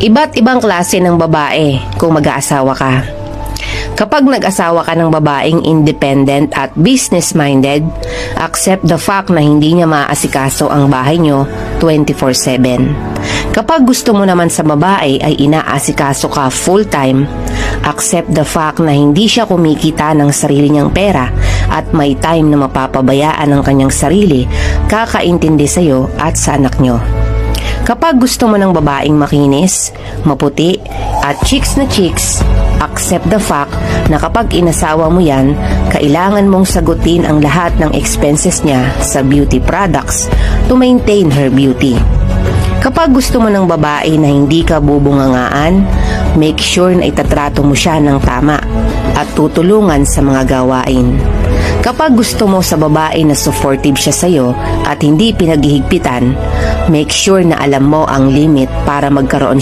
Iba't ibang klase ng babae kung mag-aasawa ka. Kapag nag-asawa ka ng babaeng independent at business-minded, accept the fact na hindi niya maaasikaso ang bahay niyo 24/7. Kapag gusto mo naman sa babae ay inaasikaso ka full-time, accept the fact na hindi siya kumikita ng sarili niyang pera at may time na mapapabayaan ang kanyang sarili, kakaintindi sa iyo at sa anak niyo. Kapag gusto mo ng babaeng makinis, maputi, at chicks na chicks, accept the fact na kapag inasawa mo yan, kailangan mong sagutin ang lahat ng expenses niya sa beauty products to maintain her beauty. Kapag gusto mo ng babae na hindi ka bubungangaan, make sure na itatrato mo siya ng tama at tutulungan sa mga gawain. Kapag gusto mo sa babae na supportive siya sa'yo at hindi pinaghihigpitan, make sure na alam mo ang limit para magkaroon